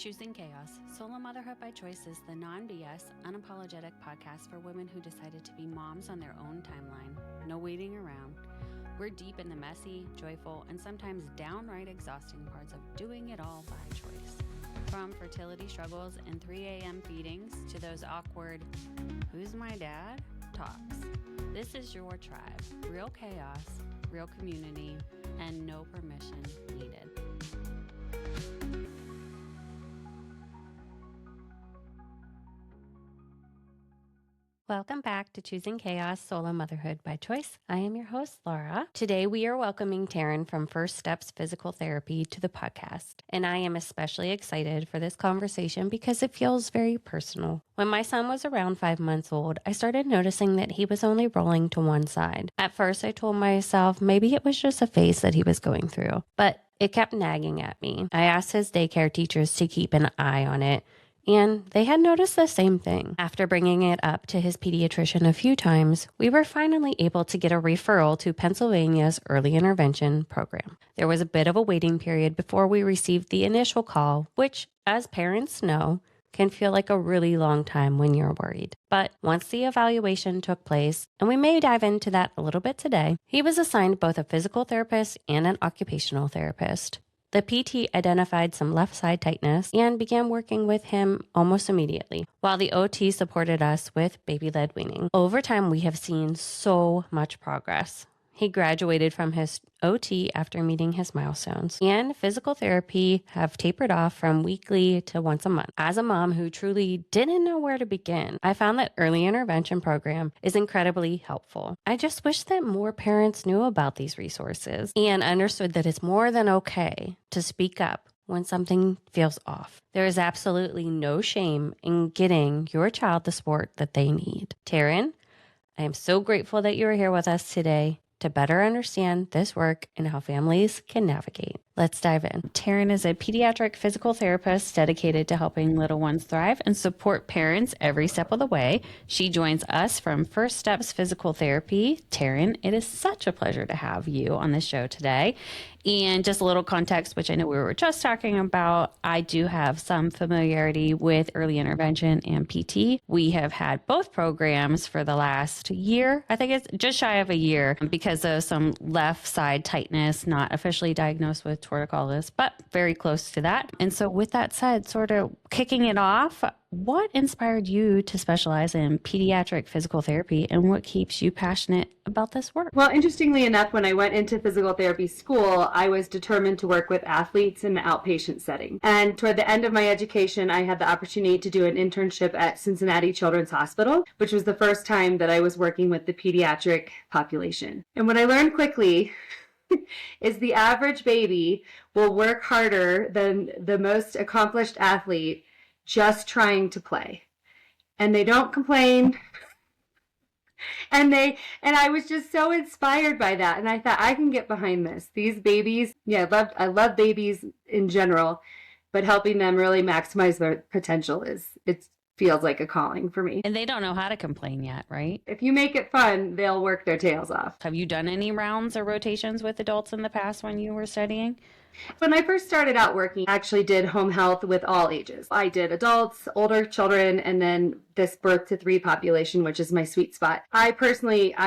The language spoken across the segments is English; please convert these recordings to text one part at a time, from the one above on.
Choosing Chaos, Solo Motherhood by Choice is the non-BS, unapologetic podcast for women who decided to be moms on their own timeline. No waiting around. We're deep in the messy, joyful, and sometimes downright exhausting parts of doing it all by choice. From fertility struggles and 3 a.m. feedings to those awkward, "who's my dad?" talks. This is your tribe. Real chaos, real community, and no permission needed. Welcome back to Choosing Chaos, Solo Motherhood by Choice. I am your host, Laura. Today, we are welcoming Taryn from First Steps Physical Therapy to the podcast. And I am especially excited for this conversation because it feels very personal. When my son was around 5 months old, I started noticing that he was only rolling to one side. At first, I told myself maybe it was just a phase that he was going through, but it kept nagging at me. I asked his daycare teachers to keep an eye on it, and they had noticed the same thing. After bringing it up to his pediatrician a few times, we were finally able to get a referral to Pennsylvania's early intervention program. There was a bit of a waiting period before we received the initial call, which, as parents know, can feel like a really long time when you're worried. But once the evaluation took place, and we may dive into that a little bit today, he was assigned both a physical therapist and an occupational therapist. The PT identified some left side tightness and began working with him almost immediately, while the OT supported us with baby-led weaning. Over time, we have seen so much progress. He graduated from his OT after meeting his milestones, and physical therapy have tapered off from weekly to once a month. As a mom who truly didn't know where to begin, I found that early intervention program is incredibly helpful. I just wish that more parents knew about these resources and understood that it's more than okay to speak up when something feels off. There is absolutely no shame in getting your child the support that they need. Taryn, I am so grateful that you are here with us today to better understand this work and how families can navigate. Let's dive in. Taryn is a pediatric physical therapist dedicated to helping little ones thrive and support parents every step of the way. She joins us from First Steps Physical Therapy. Taryn, it is such a pleasure to have you on the show today. And just a little context, which I know we were just talking about, I do have some familiarity with early intervention and PT. We have had both programs for the last year. I think it's just shy of a year because of some left side tightness, not officially diagnosed with torticollis, but very close to that. And so with that said, sort of kicking it off, what inspired you to specialize in pediatric physical therapy, and what keeps you passionate about this work? Well, interestingly enough, when I went into physical therapy school, I was determined to work with athletes in the outpatient setting. And toward the end of my education, I had the opportunity to do an internship at Cincinnati Children's Hospital, which was the first time that I was working with the pediatric population. And what I learned quickly is the average baby will work harder than the most accomplished athlete just trying to play. And they don't complain. And I was just so inspired by that. And I thought, I can get behind this. These babies, I love babies in general, but helping them really maximize their potential it feels like a calling for me. And they don't know how to complain yet, right? If you make it fun, they'll work their tails off. Have you done any rounds or rotations with adults in the past when you were studying? When I first started out working, I actually did home health with all ages. I did adults, older children, and then this birth to 3 population, which is my sweet spot. I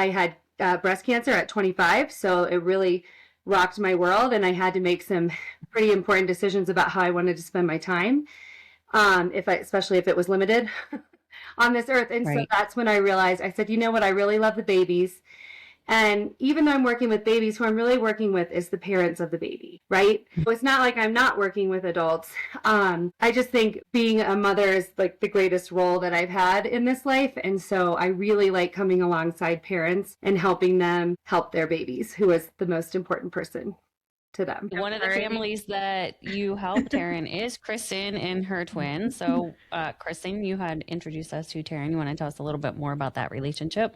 had breast cancer at 25, so it really rocked my world, and I had to make some pretty important decisions about how I wanted to spend my time, especially if it was limited on this earth. And Right. So that's when I realized, I said, you know what, I really love the babies. And even though I'm working with babies, who I'm really working with is the parents of the baby, right? So it's not like I'm not working with adults. I just think being a mother is like the greatest role that I've had in this life. And so I really like coming alongside parents and helping them help their babies, who is the most important person to them. One of the families that you help, Taryn, is Kristen and her twin. So, Kristen, you had introduced us to Taryn. You want to tell us a little bit more about that relationship?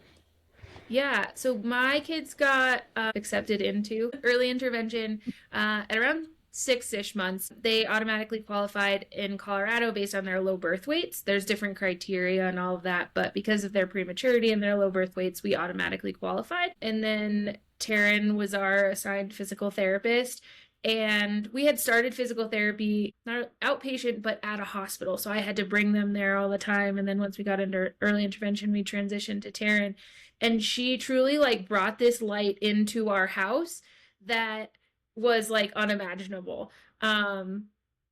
Yeah, so my kids got accepted into early intervention at around 6-ish months. They automatically qualified in Colorado based on their low birth weights. There's different criteria and all of that, but because of their prematurity and their low birth weights, we automatically qualified. And then Taryn was our assigned physical therapist And we had started physical therapy, not outpatient, but at a hospital. So I had to bring them there all the time. And then once we got into early intervention, we transitioned to Taryn. And she truly like brought this light into our house that was like unimaginable.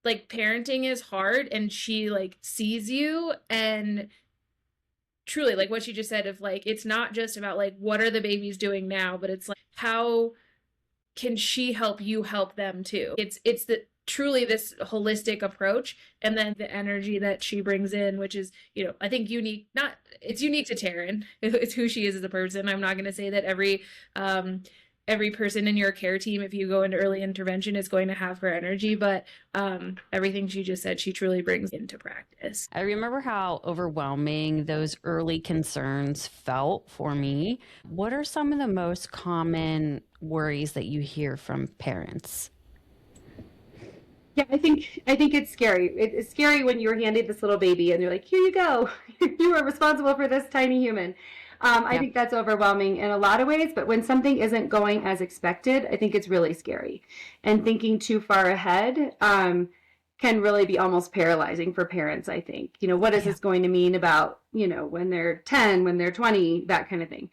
Like parenting is hard, and she like sees you, and truly like what she just said of like, it's not just about like, what are the babies doing now, but it's like, how can she help you help them too? It's the truly this holistic approach, and then the energy that she brings in, which is, I think unique. Not it's unique to Taryn. It's who she is as a person. I'm not going to say that every person in your care team, if you go into early intervention, is going to have her energy, but everything she just said, she truly brings into practice. I remember how overwhelming those early concerns felt for me. What are some of the most common worries that you hear from parents? Yeah, I think it's scary. It's scary when you're handed this little baby and you're like, here you go. You are responsible for this tiny human. I think that's overwhelming in a lot of ways, but when something isn't going as expected, I think it's really scary. And thinking too far ahead can really be almost paralyzing for parents, I think. What is this going to mean about, when they're 10, when they're 20, that kind of thing.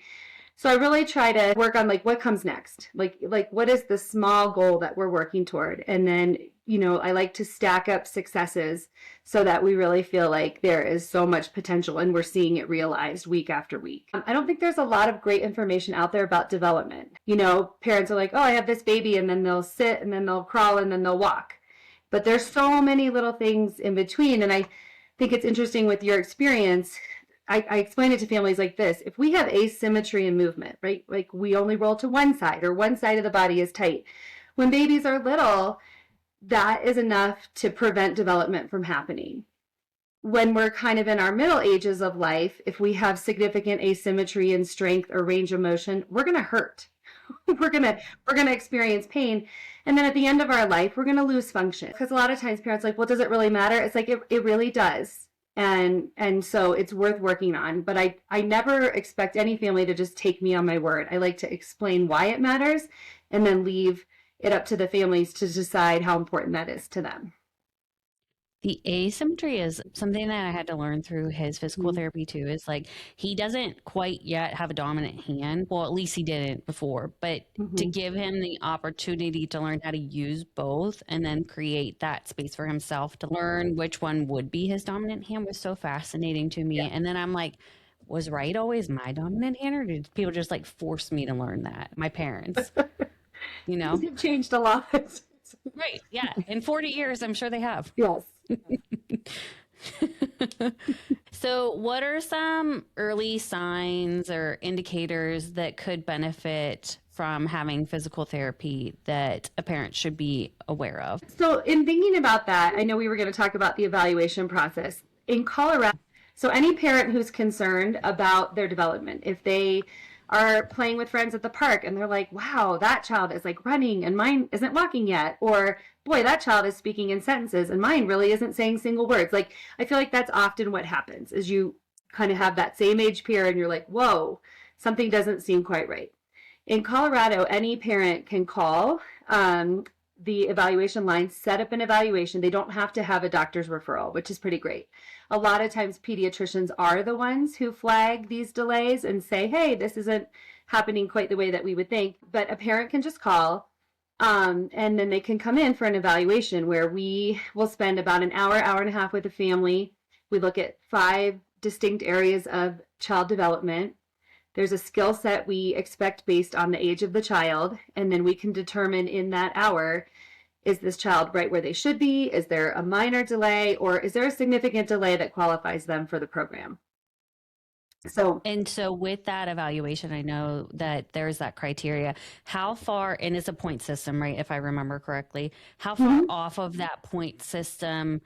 So I really try to work on like what comes next, like what is the small goal that we're working toward, and then I like to stack up successes so that we really feel like there is so much potential and we're seeing it realized week after week. I don't think there's a lot of great information out there about development. Parents are like, oh, I have this baby, and then they'll sit, and then they'll crawl, and then they'll walk. But there's so many little things in between, and I think it's interesting with your experience. I explain it to families like this. If we have asymmetry in movement, right? Like we only roll to one side, or one side of the body is tight. When babies are little, that is enough to prevent development from happening. When we're kind of in our middle ages of life, if we have significant asymmetry in strength or range of motion, we're going to hurt. we're going to experience pain. And then at the end of our life, we're going to lose function. Because a lot of times parents are like, well, does it really matter? It's like, it really does. And so it's worth working on. But I never expect any family to just take me on my word. I like to explain why it matters and then leave it up to the families to decide how important that is to them. The asymmetry is something that I had to learn through his physical therapy too. Is like he doesn't quite yet have a dominant hand. Well, at least he didn't before. But to give him the opportunity to learn how to use both and then create that space for himself to learn which one would be his dominant hand was so fascinating to me. Yeah. And then I'm like, was right always my dominant hand, or did people just like force me to learn that? My parents, It's changed a lot. Right. Yeah. In 40 years, I'm sure they have. Yes. So what are some early signs or indicators that could benefit from having physical therapy that a parent should be aware of? So in thinking about that, I know we were going to talk about the evaluation process. In Colorado, so any parent who's concerned about their development, if they are playing with friends at the park and they're like, wow, that child is like running and mine isn't walking yet, or boy, that child is speaking in sentences and mine really isn't saying single words. Like, I feel like that's often what happens is you kind of have that same age peer and you're like, whoa, something doesn't seem quite right. In Colorado, any parent can call the evaluation line, set up an evaluation. They don't have to have a doctor's referral, which is pretty great. A lot of times pediatricians are the ones who flag these delays and say, hey, this isn't happening quite the way that we would think. But a parent can just call and then they can come in for an evaluation where we will spend about an hour, hour and a half with the family. We look at 5 distinct areas of child development. There's a skill set we expect based on the age of the child, and then we can determine in that hour, is this child right where they should be? Is there a minor delay, or is there a significant delay that qualifies them for the program? So with that evaluation, I know that there's that criteria. How far, and it's a point system, right? If I remember correctly, how far off of that point system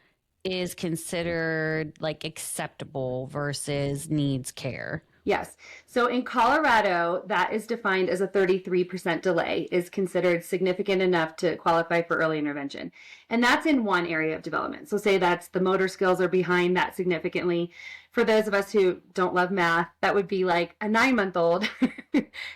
is considered like acceptable versus needs care? Yes. So in Colorado, that is defined as a 33% delay is considered significant enough to qualify for early intervention. And that's in one area of development. So say that's the motor skills are behind that significantly. For those of us who don't love math, that would be like a 9-month-old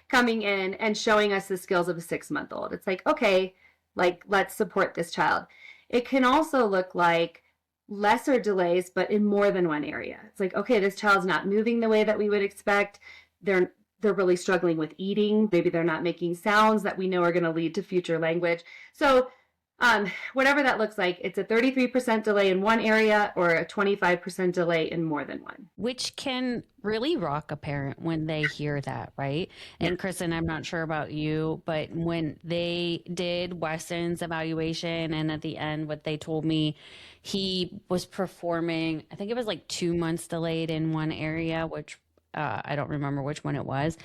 coming in and showing us the skills of a 6-month-old. It's like, okay, like, let's support this child. It can also look like lesser delays, but in more than one area. It's like, okay, this child's not moving the way that we would expect. They're really struggling with eating. Maybe they're not making sounds that we know are going to lead to future language. So whatever that looks like, it's a 33% delay in one area or a 25% delay in more than one. Which can really rock a parent when they hear that, right? Yeah. And Kristen, I'm not sure about you, but when they did Weston's evaluation and at the end, what they told me, he was performing, I think it was like 2 months delayed in one area, which I don't remember which one it was.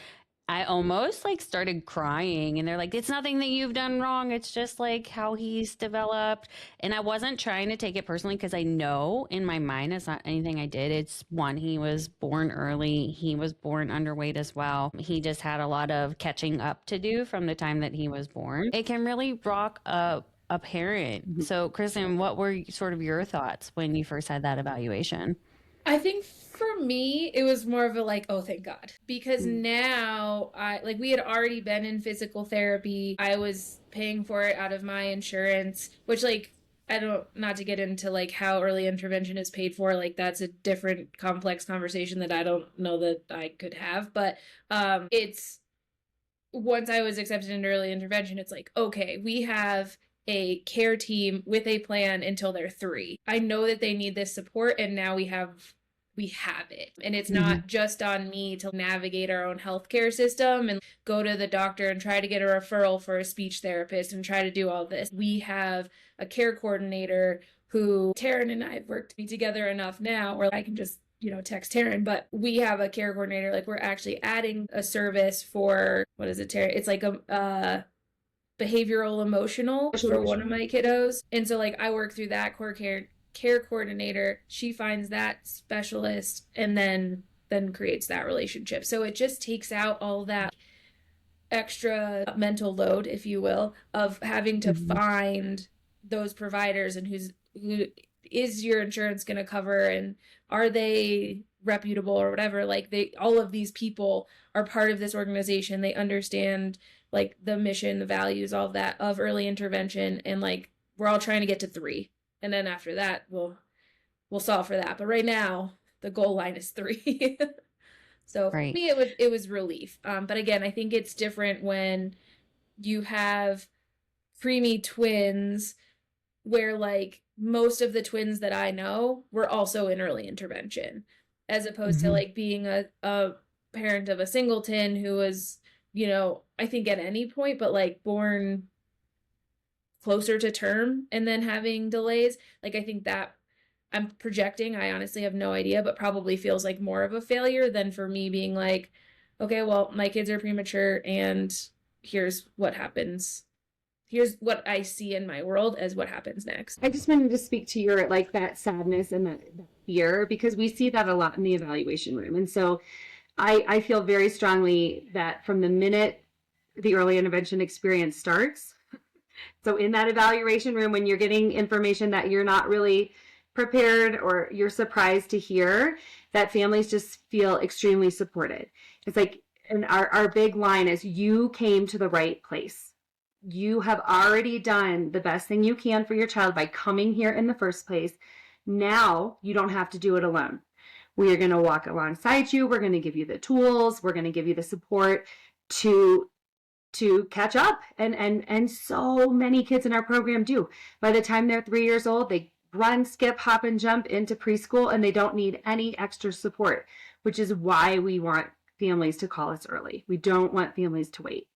I almost like started crying and they're like, it's nothing that you've done wrong. It's just like how he's developed. And I wasn't trying to take it personally because I know in my mind it's not anything I did. It's one, he was born early. He was born underweight as well. He just had a lot of catching up to do from the time that he was born. It can really rock a parent. Mm-hmm. So Kristen, what were sort of your thoughts when you first had that evaluation? I think for me, it was more of a like, oh, thank God. Because now, we had already been in physical therapy. I was paying for it out of my insurance, which not to get into like how early intervention is paid for, like that's a different complex conversation that I don't know that I could have. But it's, once I was accepted into early intervention, it's like, okay, we have a care team with a plan until they're 3. I know that they need this support, and now we have it. And it's not just on me to navigate our own healthcare system and go to the doctor and try to get a referral for a speech therapist and try to do all this. We have a care coordinator who Taryn and I have worked together enough now where I can just text Taryn, but we have a care coordinator. Like, we're actually adding a service for, what is it, Taryn? It's like a behavioral emotional for one of my kiddos. And so like I work through that care coordinator. She finds that specialist and then creates that relationship. So it just takes out all that extra mental load, if you will, of having to find those providers and who is your insurance going to cover and are they reputable or whatever. Like all of these people are part of this organization. They understand like the mission, the values, all of that of early intervention. And like, we're all trying to get to 3. And then after that, we'll solve for that. But right now the goal line is 3. So for me, it was relief. But again, I think it's different when you have preemie twins where like most of the twins that I know were also in early intervention, as opposed to like being a parent of a singleton who was, I think at any point, but like born closer to term and then having delays. Like, I think that I'm projecting, I honestly have no idea, but probably feels like more of a failure than for me being like, okay, well, my kids are premature and here's what happens. Here's what I see in my world as what happens next. I just wanted to speak to your, like, that sadness and that fear, because we see that a lot in the evaluation room. And so I feel very strongly that from the minute the early intervention experience starts, so in that evaluation room, when you're getting information that you're not really prepared or you're surprised to hear, that families just feel extremely supported. It's like, and our big line is, you came to the right place. You have already done the best thing you can for your child by coming here in the first place. Now you don't have to do it alone. We are going to walk alongside you. We're going to give you the tools. We're going to give you the support to catch up. And so many kids in our program do. By the time they're 3 years old, they run, skip, hop, and jump into preschool, and they don't need any extra support, which is why we want families to call us early. We don't want families to wait.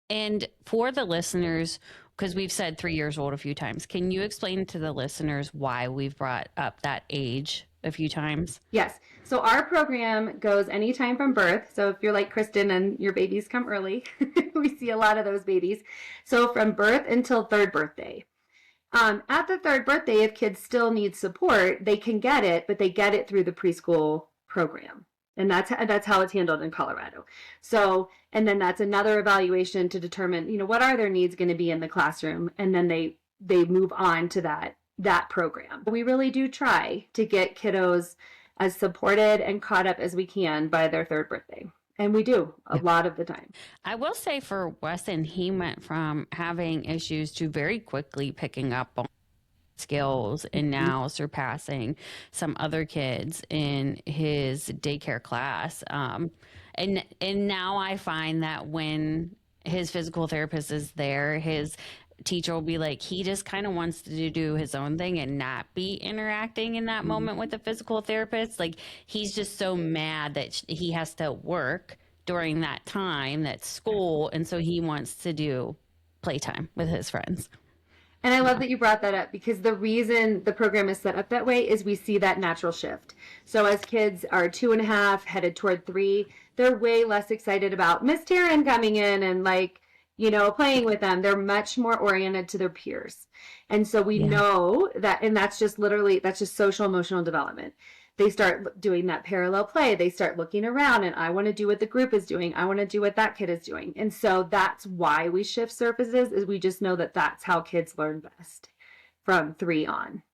And for the listeners, because we've said 3 years old a few times, can you explain to the listeners why we've brought up that age a few times? Yes. So our program goes anytime from birth. So if you're like Kristen and your babies come early, we see a lot of those babies. So from birth until 3rd birthday. At the 3rd birthday, if kids still need support, they can get it, but they get it through the preschool program. And that's how it's handled in Colorado. So, and then that's another evaluation to determine, what are their needs going to be in the classroom? And then they move on to that program. We really do try to get kiddos as supported and caught up as we can by their 3rd birthday. And we do a lot of the time. I will say for Weston, he went from having issues to very quickly picking up on skills and now surpassing some other kids in his daycare class. And now I find that when his physical therapist is there, his teacher will be like, he just kind of wants to do his own thing and not be interacting in that moment with the physical therapist. Like, he's just so mad that he has to work during that time, that's school. And so he wants to do playtime with his friends. And I love that you brought that up, because the reason the program is set up that way is we see that natural shift. So as kids are 2.5 headed toward 3, they're way less excited about Miss Taryn coming in and like, you know, playing with them. They're much more oriented to their peers. And so we know that, and that's just literally, that's just social emotional development. They start doing that parallel play. They start looking around and I want to do what the group is doing. I want to do what that kid is doing. And so that's why we shift surfaces, is we just know that that's how kids learn best from 3 on.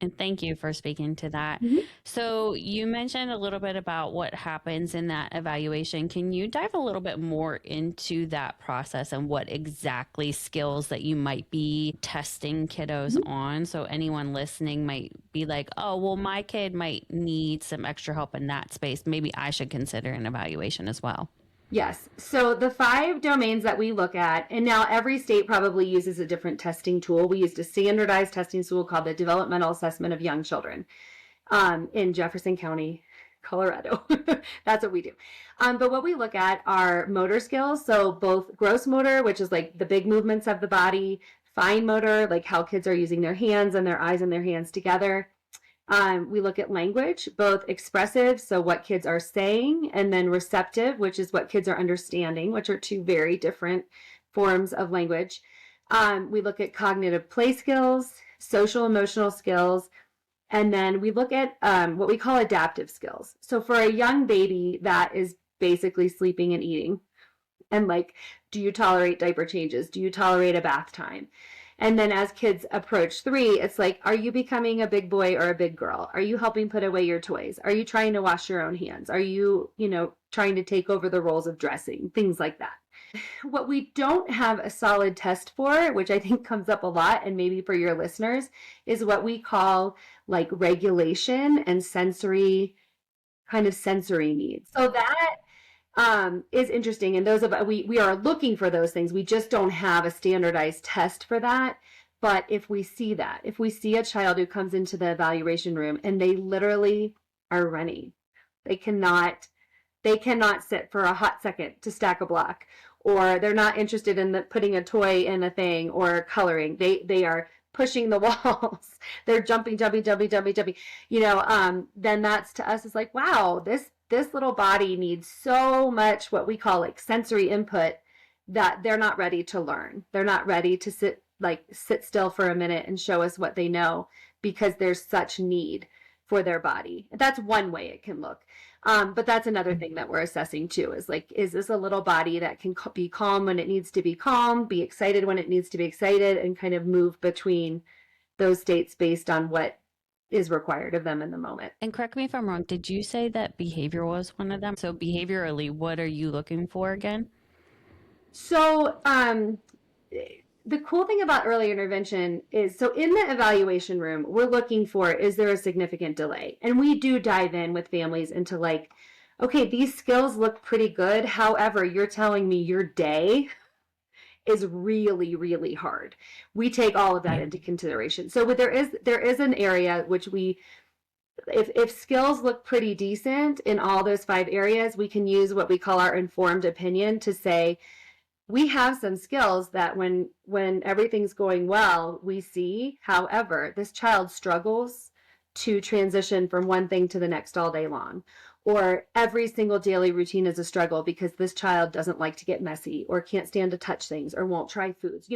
And thank you for speaking to that. Mm-hmm. So you mentioned a little bit about what happens in that evaluation. Can you dive a little bit more into that process and what exactly skills that you might be testing kiddos on? So anyone listening might be like, oh, well, my kid might need some extra help in that space. Maybe I should consider an evaluation as well. Yes. So the 5 domains that we look at, and now every state probably uses a different testing tool. We used a standardized testing tool called the Developmental Assessment of Young Children in Jefferson County, Colorado. That's what we do. But what we look at are motor skills. So both gross motor, which is like the big movements of the body, fine motor, like how kids are using their hands and their eyes and their hands together. We look at language, both expressive, so what kids are saying, and then receptive, which is what kids are understanding, which are 2 very different forms of language. We look at cognitive play skills, social emotional skills, and then we look at what we call adaptive skills. So for a young baby, that is basically sleeping and eating. And like, do you tolerate diaper changes? Do you tolerate a bath time? And then as kids approach 3, it's like, are you becoming a big boy or a big girl? Are you helping put away your toys? Are you trying to wash your own hands? Are you, trying to take over the roles of dressing? Things like that. What we don't have a solid test for, which I think comes up a lot, and maybe for your listeners, is what we call like regulation and sensory needs. So that is interesting. And those of we are looking for those things. We just don't have a standardized test for that. But if we see a child who comes into the evaluation room and they literally are running, they cannot sit for a hot second to stack a block, or they're not interested in putting a toy in a thing or coloring. They are pushing the walls. They're jumping. Then that's, to us, is like, wow, this little body needs so much what we call like sensory input that they're not ready to learn. They're not ready to sit still for a minute and show us what they know, because there's such need for their body. That's one way it can look. But that's another thing that we're assessing too, is like, is this a little body that can be calm when it needs to be calm, be excited when it needs to be excited, and kind of move between those states based on what is required of them in the moment. And correct me if I'm wrong, did you say that behavior was one of them? So behaviorally, what are you looking for again? So the cool thing about early intervention is, so in the evaluation room, we're looking for, is there a significant delay? And we do dive in with families into like, okay, these skills look pretty good. However, you're telling me your day is really, really hard. We take all of that into consideration. So there is an area which if skills look pretty decent in all those 5 areas, we can use what we call our informed opinion to say, we have some skills that when everything's going well, we see. However, this child struggles to transition from one thing to the next all day long. Or every single daily routine is a struggle because this child doesn't like to get messy, or can't stand to touch things, or won't try foods.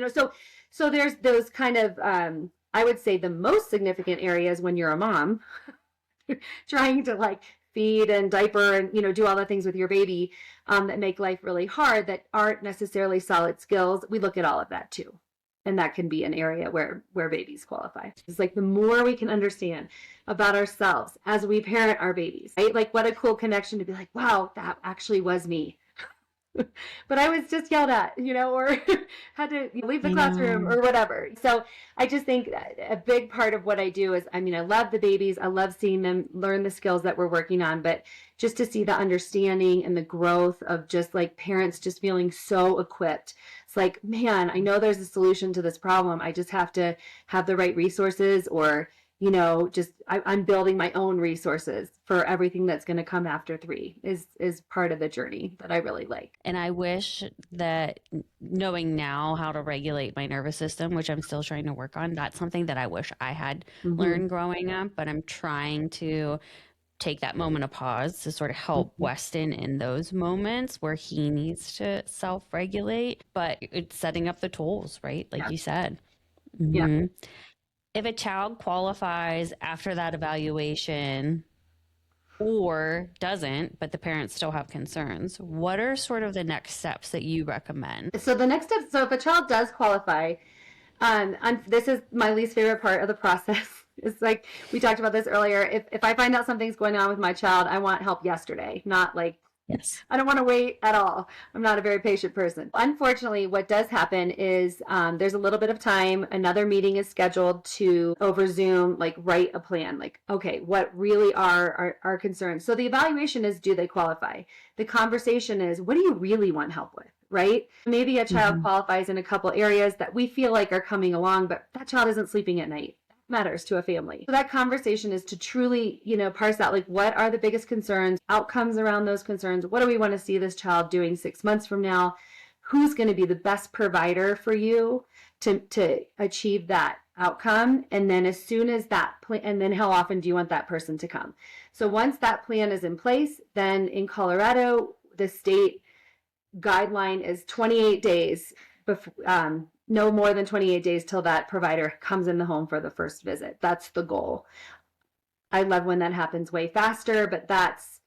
So there's those kind of, I would say the most significant areas when you're a mom trying to like feed and diaper and, do all the things with your baby that make life really hard, that aren't necessarily solid skills. We look at all of that too. And that can be an area where babies qualify. It's like the more we can understand about ourselves as we parent our babies, right? Like what a cool connection to be like, wow, that actually was me. But I was just yelled at, or had to leave the classroom or whatever. So I just think a big part of what I do is, I love the babies. I love seeing them learn the skills that we're working on, but just to see the understanding and the growth of just like parents just feeling so equipped. It's like, man, I know there's a solution to this problem. I just have to have the right resources, or I'm building my own resources for everything that's going to come after 3 is part of the journey that I really like. And I wish that knowing now how to regulate my nervous system, which I'm still trying to work on, that's something that I wish I had learned growing up, but I'm trying to take that moment of pause to sort of help Weston in those moments where he needs to self-regulate, but it's setting up the tools, right? Like you said. Yeah. If a child qualifies after that evaluation or doesn't, but the parents still have concerns, what are sort of the next steps that you recommend? So the next step, so if a child does qualify, and this is my least favorite part of the process. It's like we talked about this earlier. If I find out something's going on with my child, I want help yesterday, not like, Yes. I don't want to wait at all. I'm not a very patient person. Unfortunately, what does happen is there's a little bit of time. Another meeting is scheduled to over Zoom, like write a plan. Like, okay, what really are our concerns? So the evaluation is, do they qualify? The conversation is, what do you really want help with? Right? Maybe a child qualifies in a couple areas that we feel like are coming along, but that child isn't sleeping at night. Matters to a family. So that conversation is to truly, parse out like, what are the biggest concerns, outcomes around those concerns? What do we want to see this child doing 6 months from now? Who's going to be the best provider for you to achieve that outcome? And then as soon as that plan, and then how often do you want that person to come? So once that plan is in place, then in Colorado, the state guideline is 28 days before, no more than 28 days till that provider comes in the home for the first visit. That's the goal. I love when that happens way faster, but that's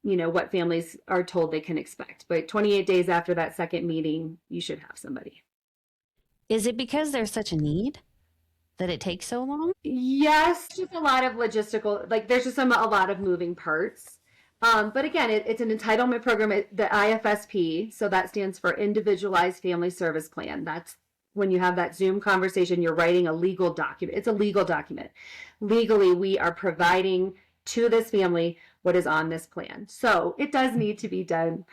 what families are told they can expect. But 28 days after that second meeting, you should have somebody. Is it because there's such a need that it takes so long? Yes, just a lot of logistical, like there's just a lot of moving parts. But again, it's an entitlement program, the IFSP. So that stands for Individualized Family Service Plan. That's when you have that Zoom conversation, you're writing a legal document. It's a legal document. Legally, we are providing to this family what is on this plan. So it does need to be done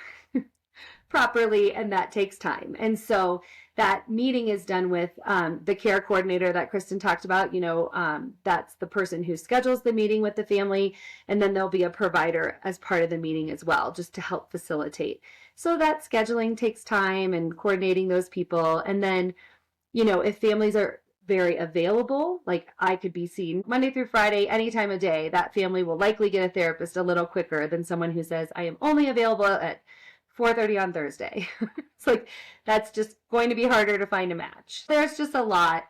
properly, and that takes time. And so that meeting is done with the care coordinator that Kristen talked about. That's the person who schedules the meeting with the family, and then there'll be a provider as part of the meeting as well, just to help facilitate. So that scheduling takes time and coordinating those people. And then, if families are very available, like I could be seen Monday through Friday, any time of day, that family will likely get a therapist a little quicker than someone who says, I am only available at 4:30 on Thursday. It's like, that's just going to be harder to find a match. There's just a lot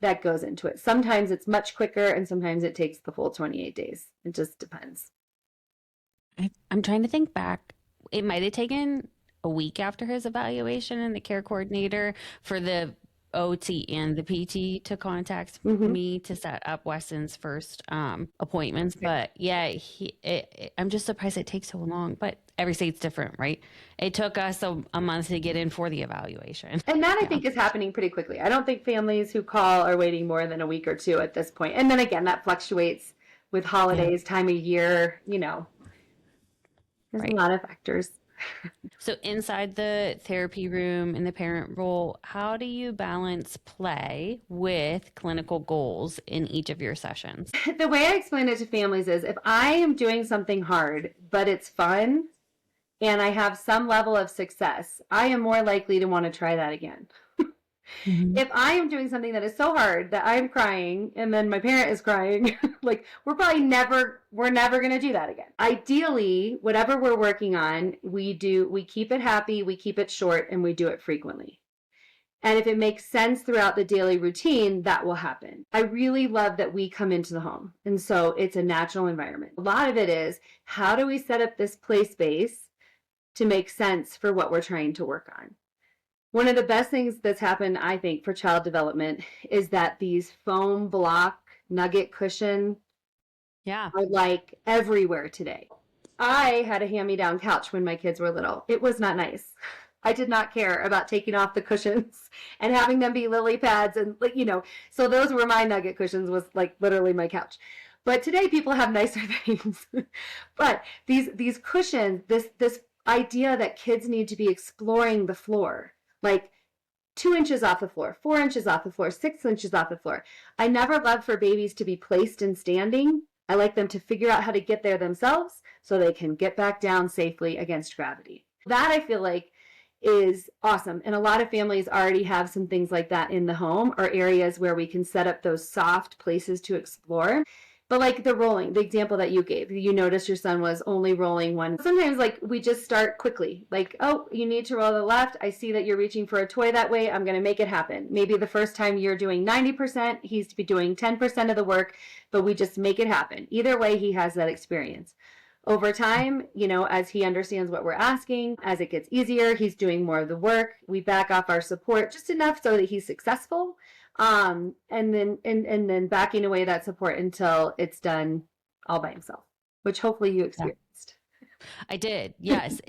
that goes into it. Sometimes it's much quicker and sometimes it takes the full 28 days. It just depends. I'm trying to think back. It might have taken a week after his evaluation and the care coordinator for the OT and the PT to contact me to set up Weston's first appointments. But yeah, I'm just surprised it takes so long. But every state's different, right? It took us a month to get in for the evaluation. And that I think is happening pretty quickly. I don't think families who call are waiting more than a week or two at this point. And then again, that fluctuates with holidays, time of year, there's a lot of factors. So inside the therapy room in the parent role, how do you balance play with clinical goals in each of your sessions? The way I explain it to families is, if I am doing something hard, but it's fun and I have some level of success, I am more likely to want to try that again. If I am doing something that is so hard that I'm crying and then my parent is crying, like we're never going to do that again. Ideally, whatever we're working on, we keep it happy, we keep it short, and we do it frequently. And if it makes sense throughout the daily routine, that will happen. I really love that we come into the home. And so it's a natural environment. A lot of it is, how do we set up this play space to make sense for what we're trying to work on? One of the best things that's happened, I think, for child development is that these foam block nugget cushion Yeah. are like everywhere today. I had a hand-me-down couch when my kids were little. It was not nice. I did not care about taking off the cushions and having them be lily pads and like, so those were my nugget cushions, was like literally my couch. But today people have nicer things. But these cushions, this idea that kids need to be exploring the floor, like 2 inches off the floor, 4 inches off the floor, 6 inches off the floor. I never love for babies to be placed in standing. I like them to figure out how to get there themselves so they can get back down safely against gravity. That I feel like is awesome. And a lot of families already have some things like that in the home, or areas where we can set up those soft places to explore. But like the rolling, the example that you gave, you noticed your son was only rolling one. Sometimes like we just start quickly, like, oh, you need to roll to the left. I see that you're reaching for a toy that way. I'm going to make it happen. Maybe the first time you're doing 90%, he's to be doing 10% of the work, but we just make it happen. Either way, he has that experience. Over time, as he understands what we're asking, as it gets easier, he's doing more of the work. We back off our support just enough so that he's successful. And then backing away that support until it's done all by himself, which hopefully you experienced. I did. Yes.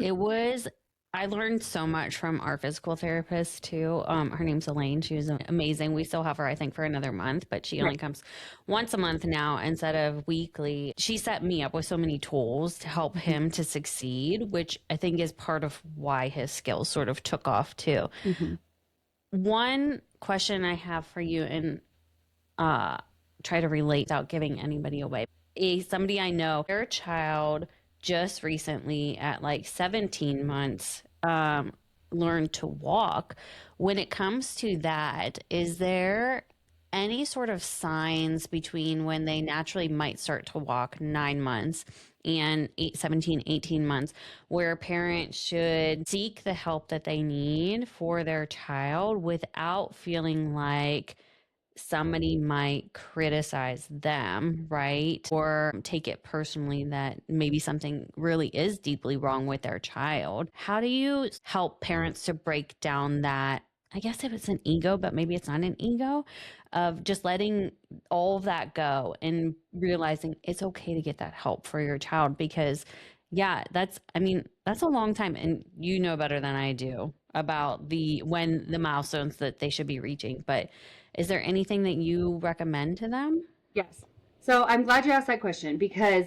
I learned so much from our physical therapist too. Her name's Elaine. She was amazing. We still have her, I think, for another month, but she only comes once a month now instead of weekly. She set me up with so many tools to help him to succeed, which I think is part of why his skills sort of took off too. Mm-hmm. One question I have for you, and try to relate without giving anybody away. Somebody I know, their child just recently at like 17 months learned to walk. When it comes to that, is there any sort of signs between when they naturally might start to walk 9 months and 17, 18 months, where a parent should seek the help that they need for their child without feeling like somebody might criticize them, right? Or take it personally that maybe something really is deeply wrong with their child? How do you help parents to break down that? I guess if it's an ego, but maybe it's not an ego, of just letting all of that go and realizing it's okay to get that help for your child. Because that's a long time, and you know better than I do about the milestones that they should be reaching. But is there anything that you recommend to them? Yes. So I'm glad you asked that question, because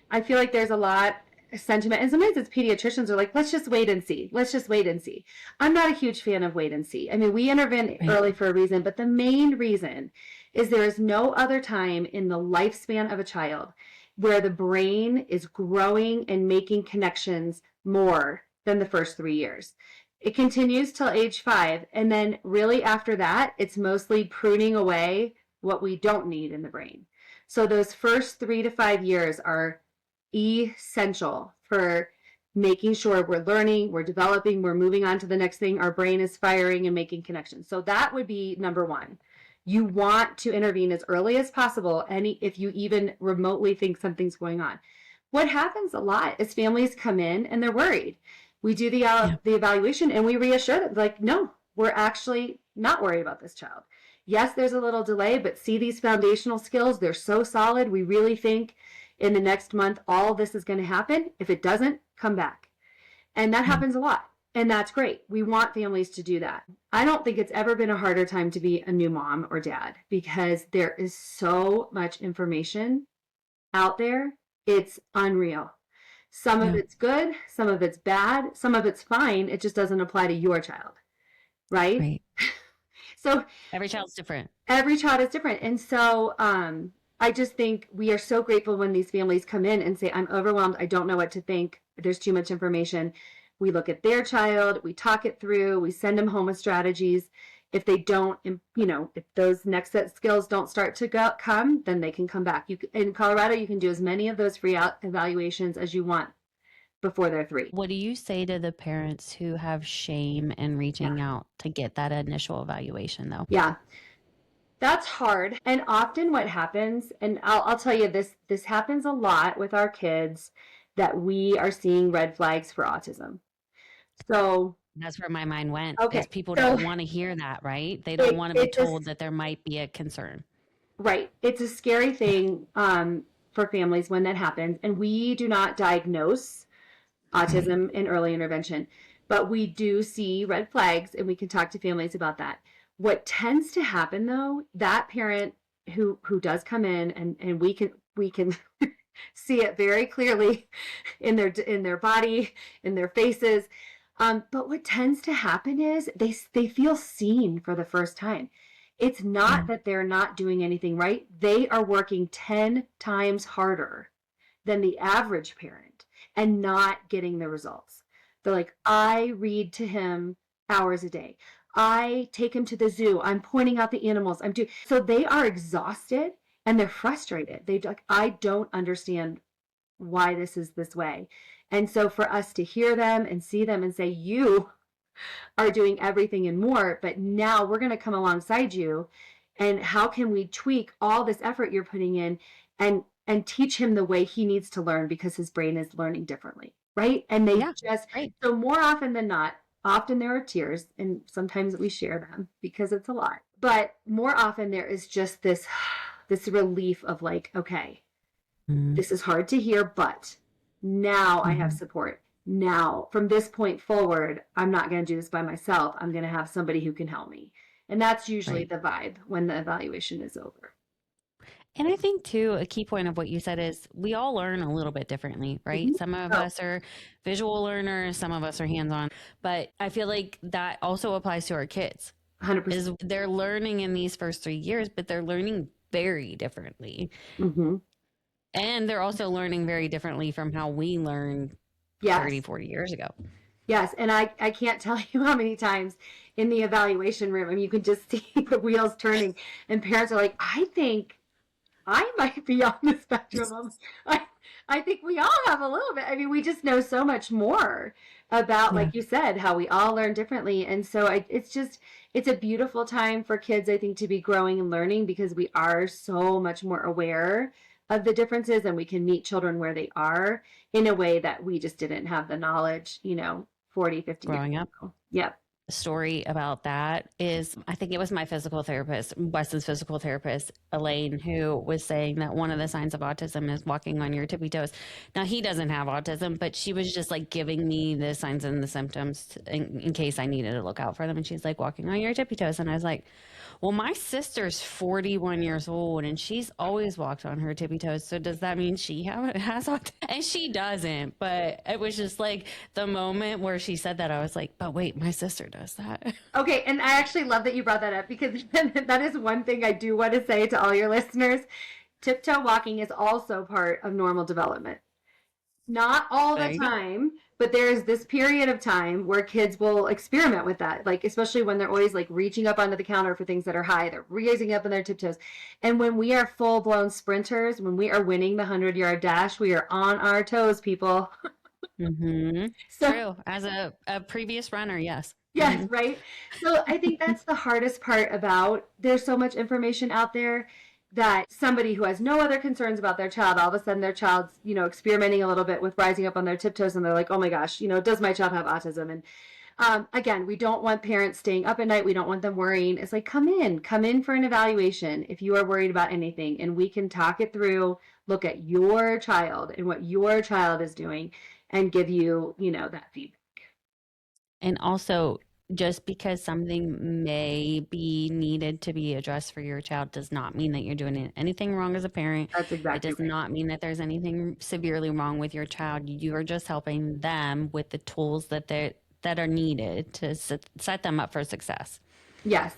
I feel like there's a lot of sentiment, and sometimes it's pediatricians are like, let's just wait and see. Let's just wait and see. I'm not a huge fan of wait and see. I mean, we intervene early for a reason, but the main reason is there is no other time in the lifespan of a child where the brain is growing and making connections more than the first 3 years. It continues till age 5. And then really after that, it's mostly pruning away what we don't need in the brain. So those first 3 to 5 years are essential for making sure we're learning, we're developing, we're moving on to the next thing. Our brain is firing and making connections. So that would be number one. You want to intervene as early as possible, if you even remotely think something's going on. What happens a lot is families come in and they're worried. We do the evaluation and we reassure them, like, no, we're actually not worried about this child. Yes, there's a little delay, but see these foundational skills, they're so solid. We really think in the next month, all this is going to happen. If it doesn't, come back. And that happens a lot. And that's great. We want families to do that. I don't think it's ever been a harder time to be a new mom or dad, because there is so much information out there. It's unreal. Some of it's good, some of it's bad, some of it's fine. It just doesn't apply to your child, right? So every child's different. Every child is different. And so I just think we are so grateful when these families come in and say, I'm overwhelmed. I don't know what to think. There's too much information. We look at their child, we talk it through, we send them home with strategies. If they don't, if those next set skills don't start to come, then they can come back. In Colorado, you can do as many of those free evaluations as you want before they're 3. What do you say to the parents who have shame in reaching out to get that initial evaluation, though? Yeah, that's hard. And often what happens, and I'll tell you this happens a lot with our kids, that we are seeing red flags for autism. So That's where my mind went, is Okay. people So don't want to hear that, right? They don't want to be it's a, told that there might be a concern. right. It's a scary thing for families when that happens. And we do not diagnose Right. autism in early intervention, but we do see red flags and we can talk to families about that. What tends to happen though, that parent who does come in and we can see it very clearly in their body, in their faces. But what tends to happen is they feel seen for the first time. It's not Yeah. that they're not doing anything right. They are working 10 times harder than the average parent and not getting the results. They're like, I read to him hours a day. I take him to the zoo. I'm pointing out the animals. I'm doing so they are exhausted and they're frustrated. They like, I don't understand why this is this way. And so for us to hear them and see them and say, you are doing everything and more, but now we're going to come alongside you. And how can we tweak all this effort you're putting in and teach him the way he needs to learn because his brain is learning differently, right? And they Yeah. just, Right. so more often than not, often there are tears and sometimes we share them because it's a lot. But more often there is just this relief of like, okay, Mhm. this is hard to hear, but now I have Mhm. support. Now, from this point forward, I'm not going to do this by myself. I'm going to have somebody who can help me. And that's usually Right. the vibe when the evaluation is over. And I think too, a key point of what you said is we all learn a little bit differently, right? Mm-hmm. Some of Oh, us are visual learners, some of us are hands-on, but I feel like that also applies to our kids. 100%. Is they're learning in these first 3 years, but they're learning very differently. Mm-hmm. And they're also learning very differently from how we learned Yes. 30, 40 years ago. Yes. And I can't tell you how many times in the evaluation room, I mean, you can just see the wheels turning and parents are like, I think I might be on the spectrum of, I think we all have a little bit. I mean, we just know so much more about, Yeah. like you said, how we all learn differently. And so it's a beautiful time for kids, I think, to be growing and learning because we are so much more aware of the differences and we can meet children where they are in a way that we just didn't have the knowledge, 40, 50 years Growing up. ago. Yep. Story about that is I think it was my physical therapist, Wes's physical therapist, Elaine, who was saying that one of the signs of autism is walking on your tippy toes. Now, he doesn't have autism, but she was just like giving me the signs and the symptoms in case I needed to look out for them. And she's like, walking on your tippy toes. And I was like, well, my sister's 41 years old and she's always walked on her tippy toes. So does that mean she has autism? And she doesn't. But it was just like the moment where she said that, I was like, but wait, my sister does that. Okay, and I actually love that you brought that up because that is one thing I do want to say to all your listeners. Tiptoe walking is also part of normal development. Not all There the you go. time, but there is this period of time where kids will experiment with that. Like, especially when they're always like reaching up onto the counter for things that are high, they're raising up on their tiptoes. And when we are full blown sprinters, when we are winning the 100-yard dash, we are on our toes, people. Mm-hmm. So, True. As a previous runner, yes. yes, Mm-hmm. right. So I think that's the hardest part about there's so much information out there that somebody who has no other concerns about their child, all of a sudden their child's, experimenting a little bit with rising up on their tiptoes and they're like, oh my gosh, does my child have autism? And again, we don't want parents staying up at night. We don't want them worrying. It's like, come in for an evaluation if you are worried about anything and we can talk it through, look at your child and what your child is doing and give you, that feedback. And also, just because something may be needed to be addressed for your child does not mean that you're doing anything wrong as a parent. That's It exactly does right. not mean that there's anything severely wrong with your child. You are just helping them with the tools that are needed to set them up for success. Yes.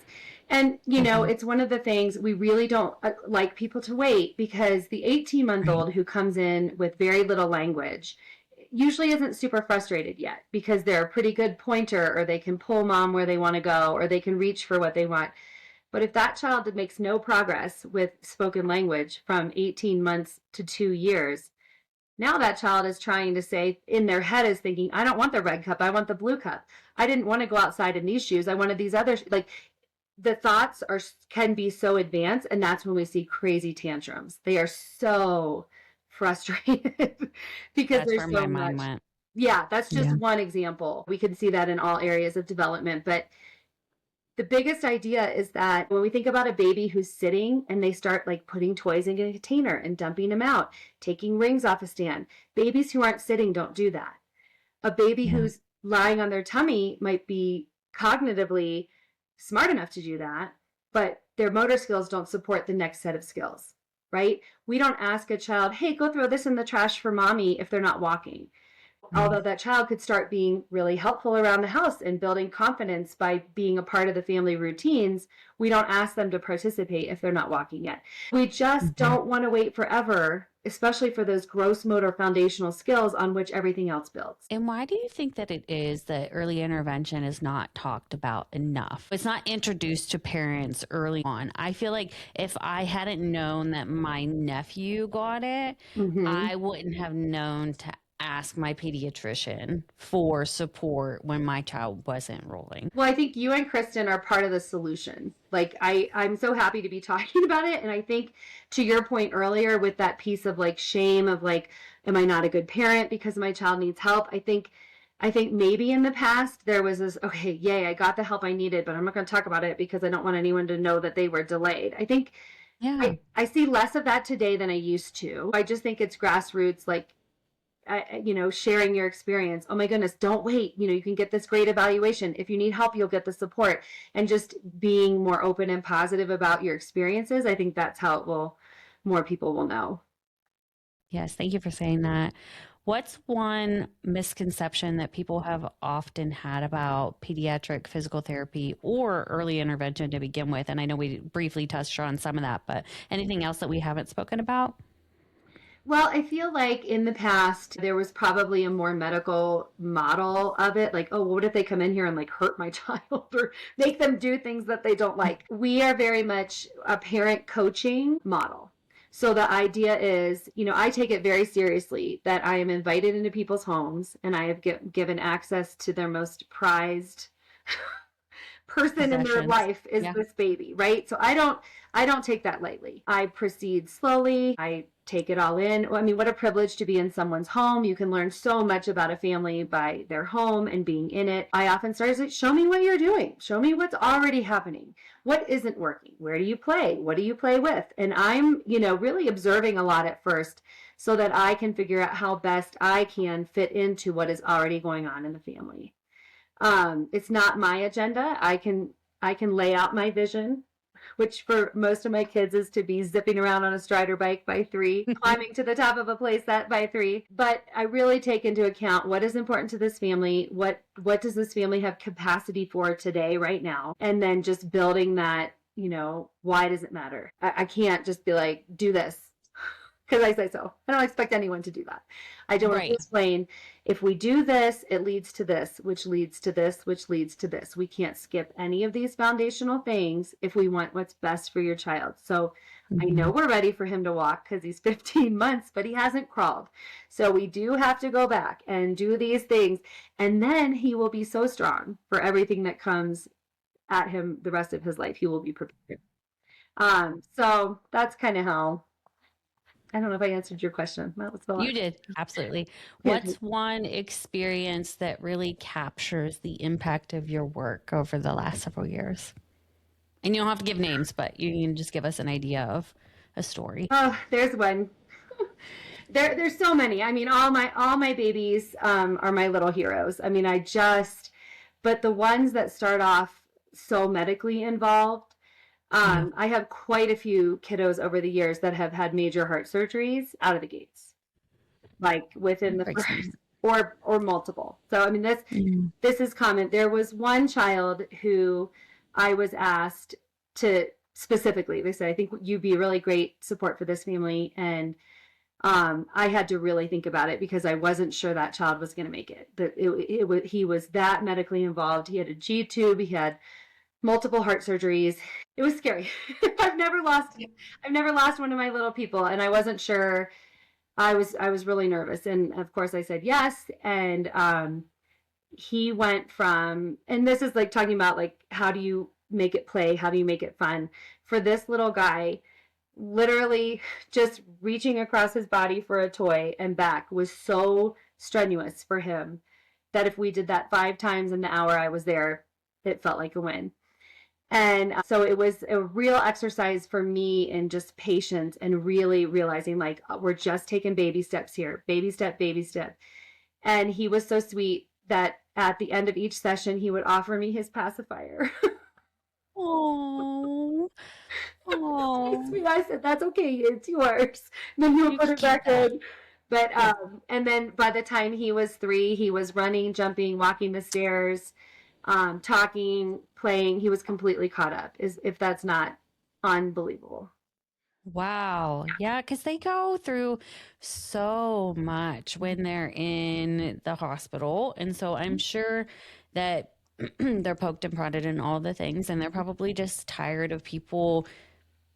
And, Mhm. it's one of the things we really don't like people to wait because the 18-month-old who comes in with very little language usually isn't super frustrated yet because they're a pretty good pointer or they can pull mom where they want to go or they can reach for what they want. But if that child makes no progress with spoken language from 18 months to 2 years, now that child is trying to say in their head is thinking, I don't want the red cup. I want the blue cup. I didn't want to go outside in these shoes. I wanted these other like the thoughts can be so advanced and that's when we see crazy tantrums. They are so frustrated because That's where there's my so mind much. went. Yeah, that's just Yeah. one example. We can see that in all areas of development. But the biggest idea is that when we think about a baby who's sitting and they start like putting toys in a container and dumping them out, taking rings off a stand, babies who aren't sitting don't do that. A baby Yeah. who's lying on their tummy might be cognitively smart enough to do that, but their motor skills don't support the next set of skills, right? We don't ask a child, hey, go throw this in the trash for mommy if they're not walking. Although that child could start being really helpful around the house and building confidence by being a part of the family routines, we don't ask them to participate if they're not walking yet. We just don't want to wait forever, especially for those gross motor foundational skills on which everything else builds. And why do you think that it is that early intervention is not talked about enough? It's not introduced to parents early on. I feel like if I hadn't known that my nephew got it, I wouldn't have known to ask my pediatrician for support when my child wasn't rolling. Well, I think you and Kristen are part of the solution. Like I'm so happy to be talking about it. And I think to your point earlier with that piece of like shame of like, am I not a good parent because my child needs help? I think maybe in the past there was this, okay, yay, I got the help I needed, but I'm not going to talk about it because I don't want anyone to know that they were delayed. I think I see less of that today than I used to. I just think it's grassroots, like, sharing your experience. Oh my goodness, don't wait. You can get this great evaluation. If you need help, you'll get the support. And just being more open and positive about your experiences. I think that's how more people will know. Yes, thank you for saying that. What's one misconception that people have often had about pediatric physical therapy or early intervention to begin with? And I know we briefly touched on some of that, but anything else that we haven't spoken about? Well, I feel like in the past, there was probably a more medical model of it. Like, oh, what if they come in here and like hurt my child or make them do things that they don't like? We are very much a parent coaching model. So the idea is, I take it very seriously that I am invited into people's homes and I have given access to their most prized person in their life is this baby, right? So I don't take that lightly. I proceed slowly. I take it all in. I mean, what a privilege to be in someone's home. You can learn so much about a family by their home and being in it. I often start to say, show me what you're doing. Show me what's already happening. What isn't working? Where do you play? What do you play with? And I'm, really observing a lot at first so that I can figure out how best I can fit into what is already going on in the family. It's not my agenda. I can lay out my vision, which for most of my kids is to be zipping around on a Strider bike by 3, climbing to the top of a playset by 3. But I really take into account what is important to this family, what does this family have capacity for today, right now, and then just building that, why does it matter? I can't just be like, do this because I say so. I don't expect anyone to do that. I don't want to explain, if we do this, it leads to this, which leads to this, which leads to this. We can't skip any of these foundational things if we want what's best for your child. So I know we're ready for him to walk because he's 15 months, but he hasn't crawled. So we do have to go back and do these things. And then he will be so strong for everything that comes at him the rest of his life. He will be prepared. So that's kind of how. I don't know if I answered your question. That was You did. Absolutely. What's one experience that really captures the impact of your work over the last several years? And you don't have to give names, but you can just give us an idea of a story. Oh, there's one. There's so many. I mean, all my babies are my little heroes. I mean, but the ones that start off so medically involved, I have quite a few kiddos over the years that have had major heart surgeries out of the gates, like within the first or multiple. So, I mean, this is common. There was one child who I was asked to specifically, they said, I think you'd be a really great support for this family. And I had to really think about it because I wasn't sure that child was going to make it. He was that medically involved. He had a G tube. He had multiple heart surgeries. It was scary. I've never lost one of my little people, and I wasn't sure. I was really nervous, and of course I said yes. And he went from, and this is like talking about like, how do you make it play? How do you make it fun? For this little guy, literally just reaching across his body for a toy and back was so strenuous for him that if we did that 5 times in the hour I was there, it felt like a win. And so it was a real exercise for me in just patience and really realizing like we're just taking baby steps here, baby step, baby step. And he was so sweet that at the end of each session, he would offer me his pacifier. Oh, So oh, sweet. I said, that's okay, it's yours. And then he would you put can it keep back that. in. But Yeah. and then by the time he was 3, he was running, jumping, walking the stairs, talking, playing. He was completely caught up. Is if that's not unbelievable. Wow. Yeah, because they go through so much when they're in the hospital. And so I'm sure that they're poked and prodded and all the things, and they're probably just tired of people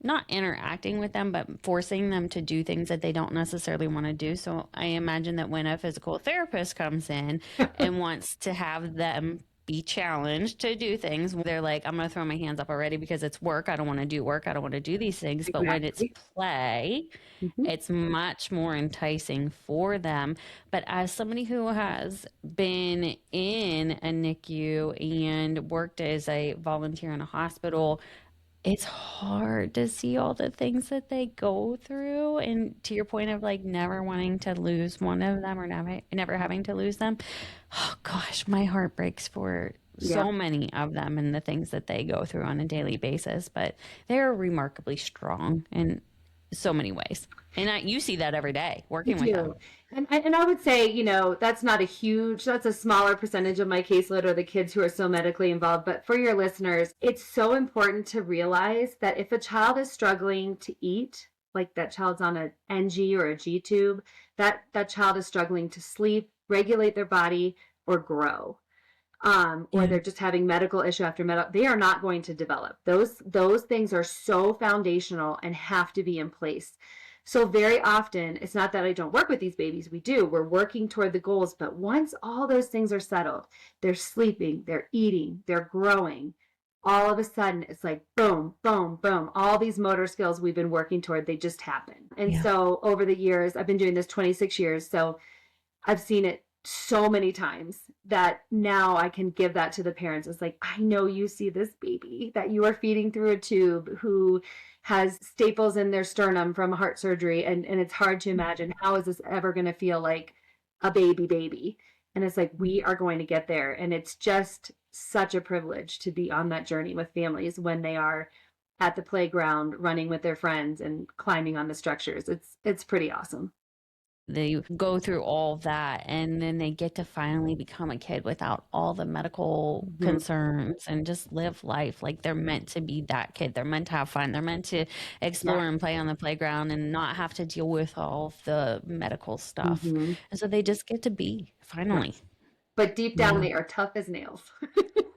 not interacting with them, but forcing them to do things that they don't necessarily want to do. So I imagine that when a physical therapist comes in and wants to have them be challenged to do things, they're like, I'm going to throw my hands up already because it's work. I don't want to do work. I don't want to do these things. But when it's Exactly. play, Mhm. it's much more enticing for them. But as somebody who has been in a NICU and worked as a volunteer in a hospital, it's hard to see all the things that they go through. And to your point of like never wanting to lose one of them or never having to lose them, oh gosh, my heart breaks for Yeah. so many of them and the things that they go through on a daily basis. But they're remarkably strong in so many ways. And you see that every day You working with them. do. And I would say, that's not that's a smaller percentage of my caseload are the kids who are so medically involved. But for your listeners, it's so important to realize that if a child is struggling to eat, like that child's on an NG or a G tube, that child is struggling to sleep, regulate their body, or grow. Or Yeah. they're just having medical issue after medical, they are not going to develop. Those things are so foundational and have to be in place. So very often, it's not that I don't work with these babies. We do. We're working toward the goals. But once all those things are settled, they're sleeping, they're eating, they're growing. All of a sudden, it's like boom, boom, boom. All these motor skills we've been working toward, they just happen. And Yeah. so over the years, I've been doing this 26 years. So I've seen it so many times that now I can give that to the parents. It's like, I know you see this baby that you are feeding through a tube who has staples in their sternum from heart surgery. And it's hard to imagine how is this ever going to feel like a baby. And it's like, we are going to get there. And it's just such a privilege to be on that journey with families when they are at the playground running with their friends and climbing on the structures. It's pretty awesome. They go through all that and then they get to finally become a kid without all the medical Mhm. concerns and just live life like they're meant to be that kid. They're meant to have fun. They're meant to Yeah. explore and play on the playground and not have to deal with all of the medical stuff. Mhm. And so they just get to be Yeah. finally. But deep down, Yeah. they are tough as nails.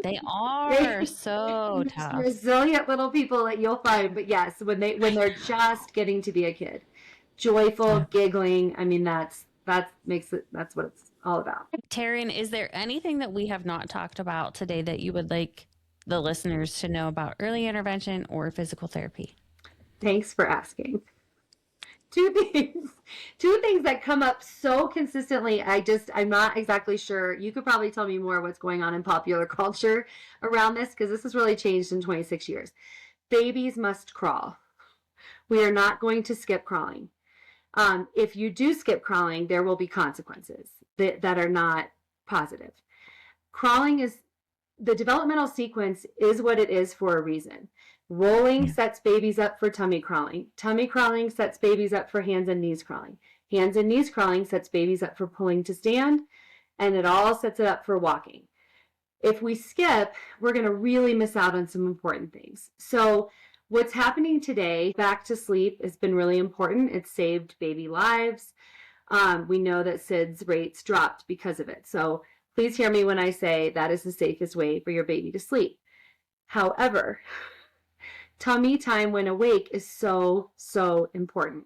They are They so most tough. resilient little people that you'll find. But yes, when they're just getting to be a kid, joyful, Yeah. giggling. I mean, that makes it. That's what it's all about. Taryn, is there anything that we have not talked about today that you would like the listeners to know about early intervention or physical therapy? Thanks for asking. Two things, two things that come up so consistently. I'm not exactly sure. You could probably tell me more what's going on in popular culture around this because this has really changed in 26 years. Babies must crawl. We are not going to skip crawling. If you do skip crawling, there will be consequences that are not positive. Crawling is the developmental sequence is what it is for a reason. Rolling Yeah. sets babies up for tummy crawling. Tummy crawling sets babies up for hands and knees crawling. Hands and knees crawling sets babies up for pulling to stand, and it all sets it up for walking. If we skip, we're going to really miss out on some important things. So, what's happening today, back to sleep, has been really important. It's saved baby lives. We know that SIDS rates dropped because of it. So, please hear me when I say that is the safest way for your baby to sleep. However, tummy time when awake is so, so important.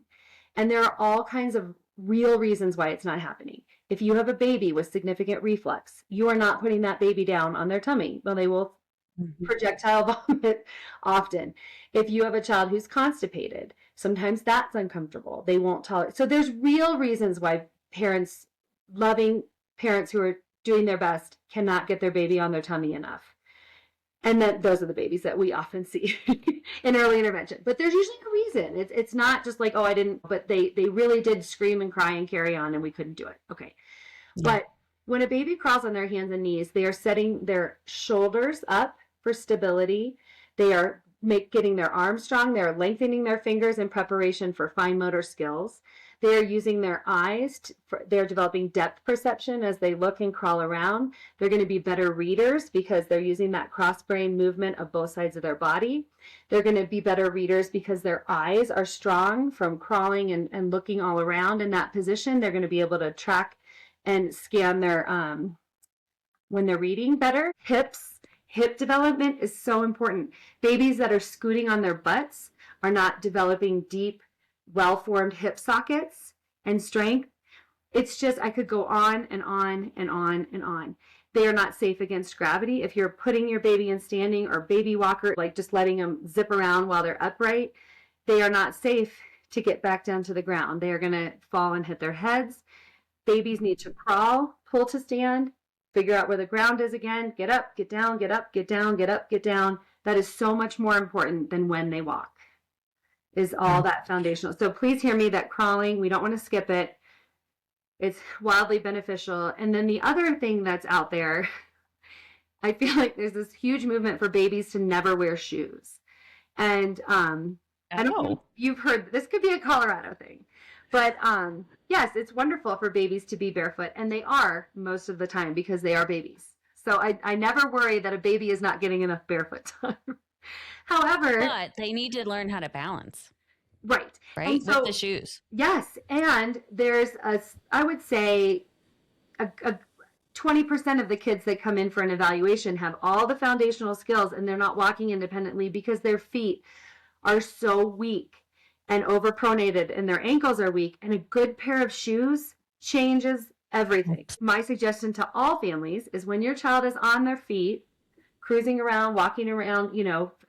And there are all kinds of real reasons why it's not happening. If you have a baby with significant reflux, you are not putting that baby down on their tummy. Well, they will Mhm. projectile vomit often. If you have a child who's constipated, sometimes that's uncomfortable. They won't tolerate. So there's real reasons why parents loving parents who are doing their best cannot get their baby on their tummy enough. And then those are the babies that we often see in early intervention. But there's usually a reason. It's not just like, oh, I didn't, but they really did scream and cry and carry on and we couldn't do it. Okay. Yeah. But when a baby crawls on their hands and knees, they are setting their shoulders up for stability. They are getting their arms strong. They're lengthening their fingers in preparation for fine motor skills. They're using their eyes. They're developing depth perception as they look and crawl around. They're going to be better readers because they're using that cross brain movement of both sides of their body. They're going to be better readers because their eyes are strong from crawling and looking all around in that position. They're going to be able to track and scan their, when they're reading better. Hip development is so important. Babies that are scooting on their butts are not developing deep, well-formed hip sockets and strength. It's just, I could go on and on and on and on. They are not safe against gravity. If you're putting your baby in standing or baby walker, like just letting them zip around while they're upright, they are not safe to get back down to the ground. They are going to fall and hit their heads. Babies need to crawl, pull to stand, figure out where the ground is again, get up, get down, get up, get down, get up, get down. That is so much more important than when they walk. Is all that foundational. So please hear me that crawling, we don't want to skip it. It's wildly beneficial. And then the other thing that's out there, I feel like there's this huge movement for babies to never wear shoes. And I don't know if you've heard, this could be a Colorado thing, but yes, it's wonderful for babies to be barefoot, and they are most of the time because they are babies. So I never worry that a baby is not getting enough barefoot time. However, but they need to learn how to balance. Right. Right. So, with the shoes. Yes. And there's I would say a 20% of the kids that come in for an evaluation have all the foundational skills and they're not walking independently because their feet are so weak and overpronated and their ankles are weak, and a good pair of shoes changes everything. My suggestion to all families is when your child is on their feet, cruising around, walking around,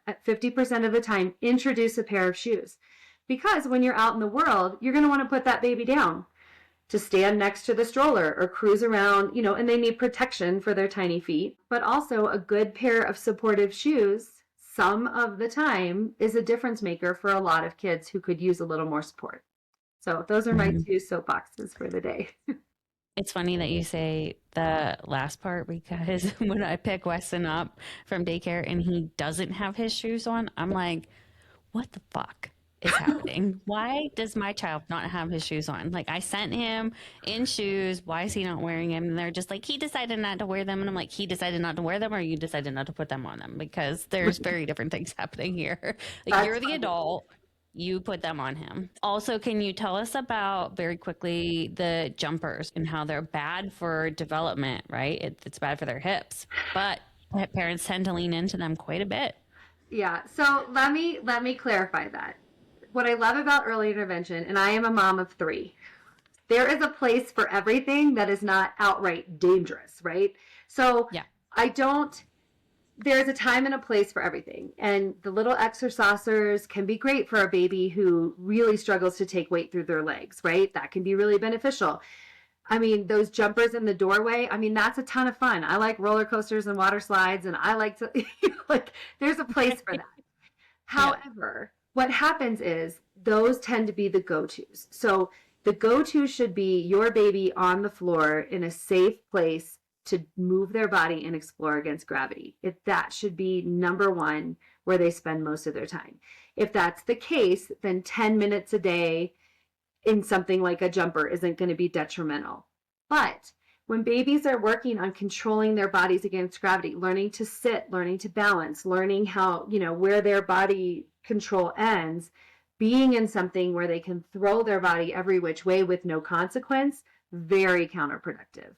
at 50% of the time, introduce a pair of shoes. Because when you're out in the world, you're going to want to put that baby down to stand next to the stroller or cruise around, and they need protection for their tiny feet. But also a good pair of supportive shoes, some of the time, is a difference maker for a lot of kids who could use a little more support. So those are my two soapboxes for the day. It's funny that you say the last part, because when I pick Weston up from daycare and he doesn't have his shoes on, I'm like, what the fuck is happening? Why does my child not have his shoes on? Like, I sent him in shoes. Why is he not wearing them? And they're just like, he decided not to wear them. And I'm like, he decided not to wear them, or you decided not to put them on them? Because there's very different things happening here. Like, you're the adult. You put them on him. Also, can you tell us about, very quickly, the jumpers and how they're bad for development, right? It's bad for their hips, but parents tend to lean into them quite a bit. Yeah. So let me clarify that. What I love about early intervention, and I am a mom of 3, there is a place for everything that is not outright dangerous, right? So yeah. There's a time and a place for everything. And the little exercisers can be great for a baby who really struggles to take weight through their legs, right? That can be really beneficial. I mean, those jumpers in the doorway, that's a ton of fun. I like roller coasters and water slides, and I like to, there's a place for that. However, what happens is those tend to be the go-tos. So the go-to should be your baby on the floor in a safe place to move their body and explore against gravity. That should be number one where they spend most of their time. If that's the case, then 10 minutes a day in something like a jumper isn't going to be detrimental. But when babies are working on controlling their bodies against gravity, learning to sit, learning to balance, learning how, where their body control ends, being in something where they can throw their body every which way with no consequence, very counterproductive.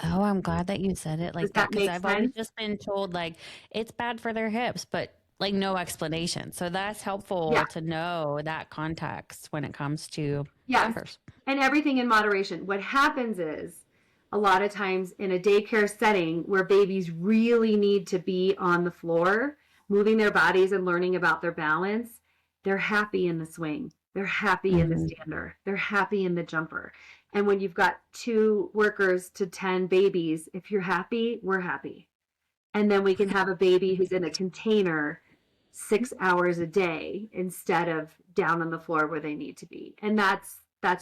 Oh, I'm glad that you said it like that, because I've always just been told like it's bad for their hips, but like no explanation. So that's helpful to know that context when it comes to jumpers. And everything in moderation. What happens is a lot of times in a daycare setting where babies really need to be on the floor, moving their bodies and learning about their balance, they're happy in the swing. They're happy in the stander. They're happy in the jumper. And when you've got 2 workers to 10 babies, if you're happy, we're happy. And then we can have a baby who's in a container 6 hours a day instead of down on the floor where they need to be. And that's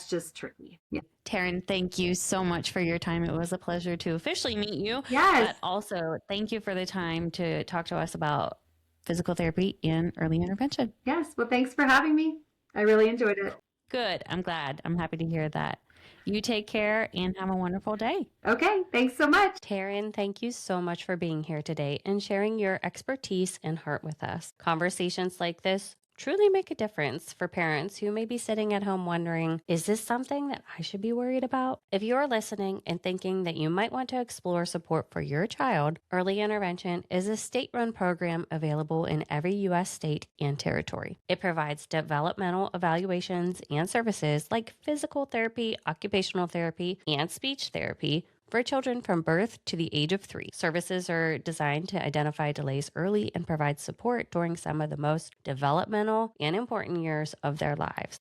just tricky. Yeah. Taryn, thank you so much for your time. It was a pleasure to officially meet you. Yes. But also, thank you for the time to talk to us about physical therapy and early intervention. Yes. Well, thanks for having me. I really enjoyed it. Good. I'm glad. I'm happy to hear that. You take care and have a wonderful day. Okay. Thanks so much. Taryn, thank you so much for being here today and sharing your expertise and heart with us. Conversations like this truly make a difference for parents who may be sitting at home wondering, is this something that I should be worried about? If you're listening and thinking that you might want to explore support for your child, Early Intervention is a state-run program available in every U.S. state and territory. It provides developmental evaluations and services like physical therapy, occupational therapy, and speech therapy for children from birth to the age of 3. Services are designed to identify delays early and provide support during some of the most developmental and important years of their lives.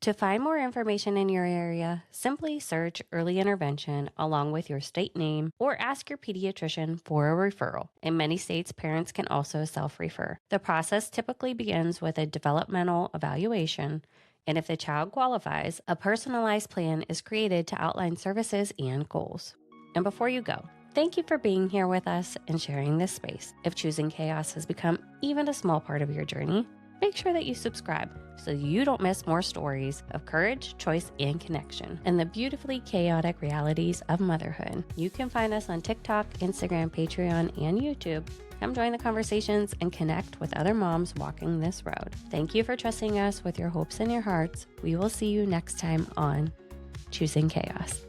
To find more information in your area, simply search Early Intervention along with your state name or ask your pediatrician for a referral. In many states, parents can also self-refer. The process typically begins with a developmental evaluation, and if the child qualifies, a personalized plan is created to outline services and goals. And before you go, thank you for being here with us and sharing this space. If Choosing Chaos has become even a small part of your journey, make sure that you subscribe so you don't miss more stories of courage, choice, and connection, and the beautifully chaotic realities of motherhood. You can find us on TikTok, Instagram, Patreon, and YouTube. Come join the conversations and connect with other moms walking this road. Thank you for trusting us with your hopes and your hearts. We will see you next time on Choosing Chaos.